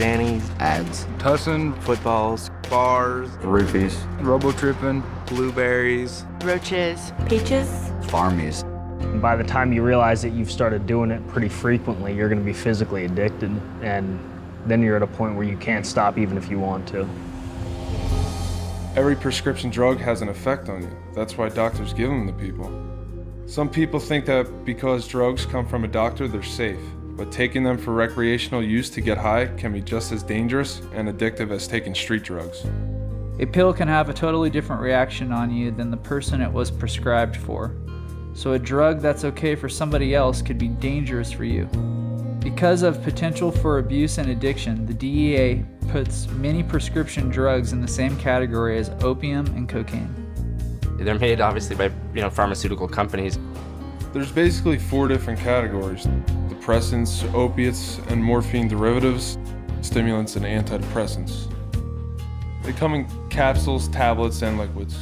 Xannies, Ads. Tussin, footballs, bars, Roofies. Robo-tripping, blueberries, roaches, peaches, Farmies. By the time you realize that you've started doing it pretty frequently, you're going to be physically addicted, and then you're at a point where you can't stop even if you want to. Every prescription drug has an effect on you. That's why doctors give them to people. Some people think that because drugs come from a doctor, they're safe. But taking them for recreational use to get high can be just as dangerous and addictive as taking street drugs. A pill can have a totally different reaction on you than the person it was prescribed for. So a drug that's okay for somebody else could be dangerous for you. Because of potential for abuse and addiction, the DEA puts many prescription drugs in the same category as opium and cocaine. They're made obviously by pharmaceutical companies. There's basically 4 different categories: depressants, opiates, and morphine derivatives, stimulants, and antidepressants. They come in capsules, tablets, and liquids.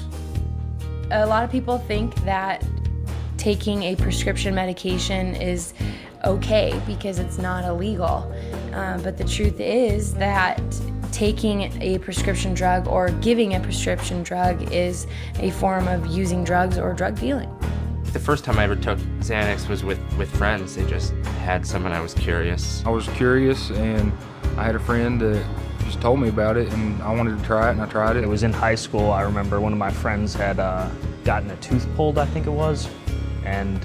A lot of people think that taking a prescription medication is okay because it's not illegal. But the truth is that taking a prescription drug or giving a prescription drug is a form of using drugs or drug dealing. The first time I ever took Xanax was with friends. They just had some and I was curious. I was curious and I had a friend that just told me about it and I wanted to try it and I tried it. It was in high school. I remember one of my friends had gotten a tooth pulled, I think it was, and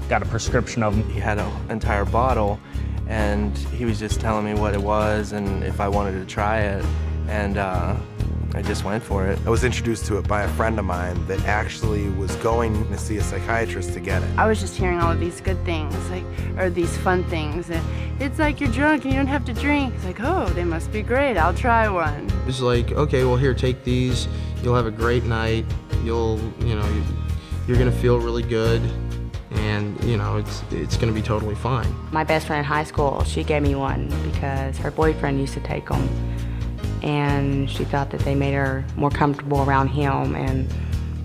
got a prescription of them. he had an entire bottle, and he was just telling me what it was and if I wanted to try it, and I just went for it. I was introduced to it by a friend of mine that actually was going to see a psychiatrist to get it. I was just hearing all of these good things, or these fun things. And it's like you're drunk and you don't have to drink. It's like, oh, they must be great. I'll try one. It's like, okay, well here, take these. You'll have a great night. You're gonna feel really good, and it's gonna be totally fine. My best friend in high school, she gave me one because her boyfriend used to take them, and she thought that they made her more comfortable around him and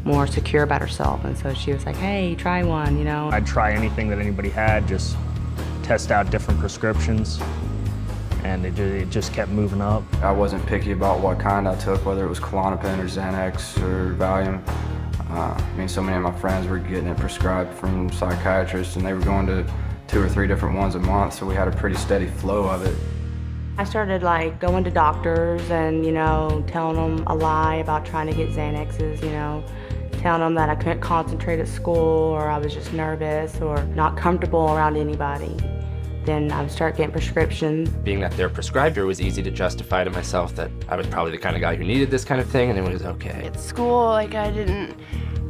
more secure about herself, and so she was like, hey, try one, I'd try anything that anybody had, just test out different prescriptions, and it just kept moving up. I wasn't picky about what kind I took, whether it was Klonopin or Xanax or Valium. So many of my friends were getting it prescribed from psychiatrists, and they were going to 2 or 3 different ones a month, so we had a pretty steady flow of it. I started going to doctors and, telling them a lie about trying to get Xanaxes, telling them that I couldn't concentrate at school, or I was just nervous or not comfortable around anybody. Then I would start getting prescriptions. Being that they're prescribed, it was easy to justify to myself that I was probably the kind of guy who needed this kind of thing, and it was okay. At school, I didn't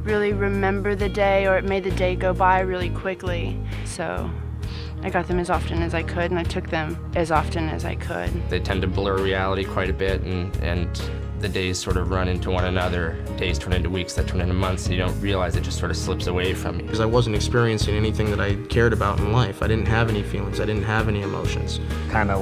really remember the day, or it made the day go by really quickly. So I got them as often as I could, and I took them as often as I could. They tend to blur reality quite a bit, and the days sort of run into one another. Days turn into weeks, that turn into months, and you don't realize it just sort of slips away from you. Because I wasn't experiencing anything that I cared about in life. I didn't have any feelings. I didn't have any emotions. Kind of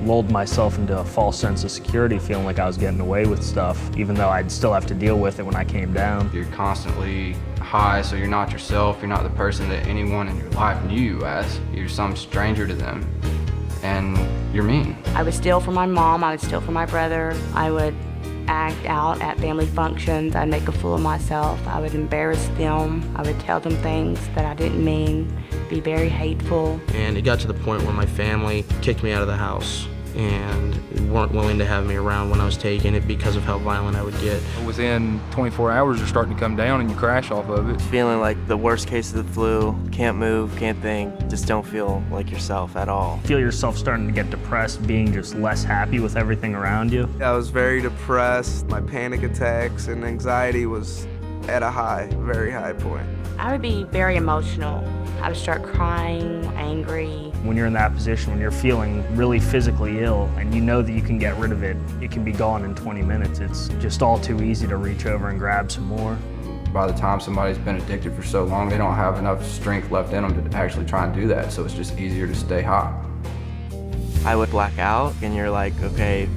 lulled myself into a false sense of security, feeling like I was getting away with stuff, even though I'd still have to deal with it when I came down. You're constantly high, so you're not yourself. You're not the person that anyone in your life knew you as. You're some stranger to them, and you're mean. I would steal from my mom, I would steal from my brother, I would act out at family functions, I'd make a fool of myself, I would embarrass them, I would tell them things that I didn't mean, be very hateful. And it got to the point where my family kicked me out of the house and weren't willing to have me around when I was taking it because of how violent I would get. Within 24 hours, you're starting to come down and you crash off of it. Feeling like the worst case of the flu, can't move, can't think, just don't feel like yourself at all. Feel yourself starting to get depressed, being just less happy with everything around you. I was very depressed. My panic attacks and anxiety was at a very high point. I would be very emotional. I would start crying, angry. When you're in that position, when you're feeling really physically ill and you know that you can get rid of it, it can be gone in 20 minutes. It's just all too easy to reach over and grab some more. By the time somebody's been addicted for so long, they don't have enough strength left in them to actually try and do that, so it's just easier to stay high. I would black out, and you're like, okay,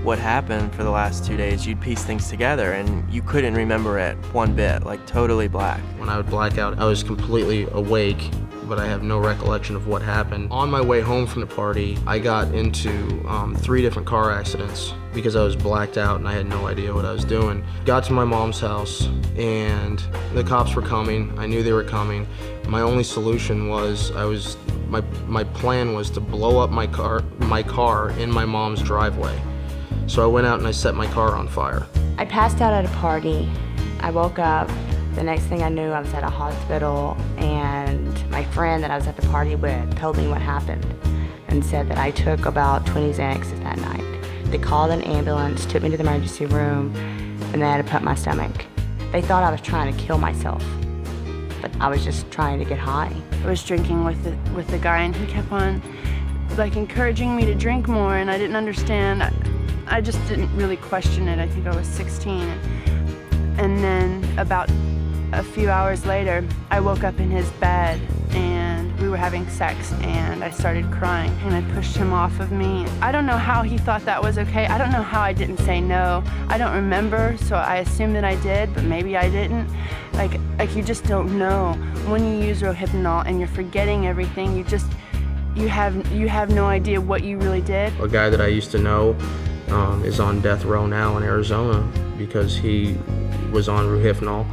what happened for the last 2 days? You'd piece things together, and you couldn't remember it one bit, totally black. When I would black out, I was completely awake, but I have no recollection of what happened. On my way home from the party, I got into 3 different car accidents because I was blacked out and I had no idea what I was doing. Got to my mom's house and the cops were coming. I knew they were coming. My only solution was my plan was to blow up my car in my mom's driveway. So I went out and I set my car on fire. I passed out at a party. I woke up. The next thing I knew, I was at a hospital, and my friend that I was at the party with told me what happened and said that I took about 20 Xanaxes that night. They called an ambulance, took me to the emergency room, and they had to pump my stomach. They thought I was trying to kill myself, but I was just trying to get high. I was drinking with the guy, and he kept on encouraging me to drink more, and I didn't understand. I just didn't really question it. I think I was 16. And then about a few hours later, I woke up in his bed and we were having sex, and I started crying and I pushed him off of me. I don't know how he thought that was okay. I don't know how I didn't say no. I don't remember, so I assume that I did, but maybe I didn't. Like you just don't know. When you use Rohypnol and you're forgetting everything, you have no idea what you really did. A guy that I used to know is on death row now in Arizona because he was on Rohypnol.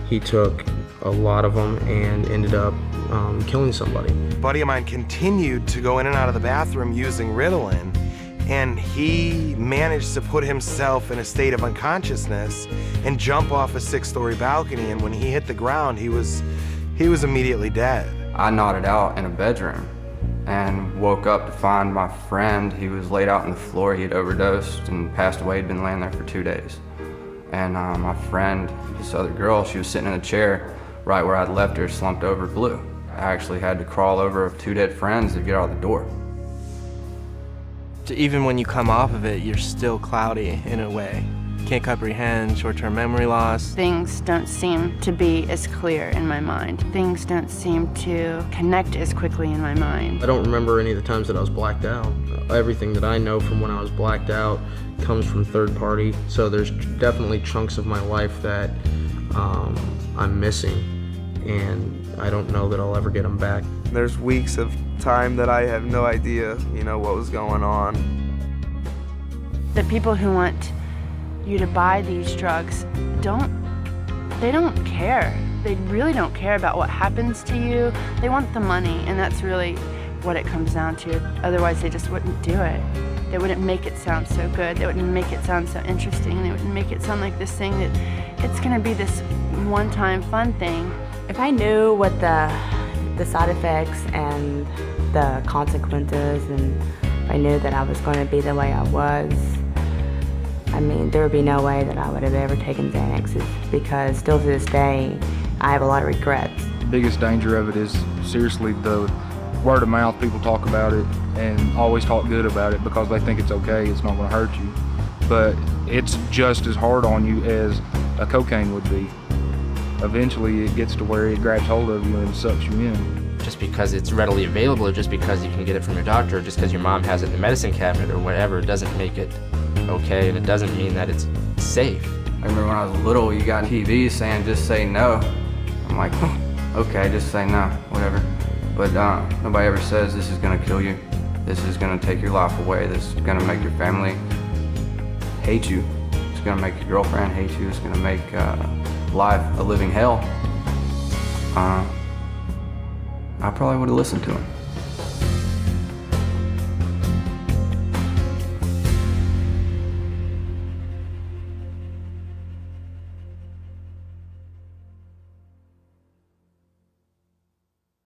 He took a lot of them and ended up killing somebody. A buddy of mine continued to go in and out of the bathroom using Ritalin, and he managed to put himself in a state of unconsciousness and jump off a 6-story balcony, and when he hit the ground, he was immediately dead. I nodded out in a bedroom and woke up to find my friend. He was laid out on the floor. He had overdosed and passed away. He'd been laying there for 2 days. And my friend, this other girl, she was sitting in a chair right where I'd left her, slumped over, blue. I actually had to crawl over 2 dead friends to get out the door. Even when you come off of it, you're still cloudy in a way. Can't comprehend short-term memory loss. Things don't seem to be as clear in my mind. Things don't seem to connect as quickly in my mind. I don't remember any of the times that I was blacked out. Everything that I know from when I was blacked out comes from third party, so there's definitely chunks of my life that I'm missing, and I don't know that I'll ever get them back. There's weeks of time that I have no idea, what was going on. The people who want you to buy these drugs don't care. They really don't care about what happens to you. They want the money, and that's really what it comes down to. Otherwise, they just wouldn't do it. They wouldn't make it sound so good. They wouldn't make it sound so interesting. They wouldn't make it sound like this thing that it's gonna be this one-time fun thing. If I knew what the side effects and the consequences, and if I knew that I was going to be the way I was, there would be no way that I would have ever taken Xanaxes, because still to this day, I have a lot of regrets. The biggest danger of it is seriously the word of mouth. People talk about it and always talk good about it because they think it's okay, it's not going to hurt you. But it's just as hard on you as a cocaine would be. Eventually it gets to where it grabs hold of you and sucks you in. Just because it's readily available, or just because you can get it from your doctor, or just because your mom has it in the medicine cabinet or whatever, doesn't make it okay, and it doesn't mean that it's safe. I remember when I was little, you got TV saying just say no. I'm like, okay, just say no, whatever. But nobody ever says this is gonna kill you. This is gonna take your life away. This is gonna make your family hate you. It's gonna make your girlfriend hate you. It's gonna make life a living hell. I probably would have listened to him.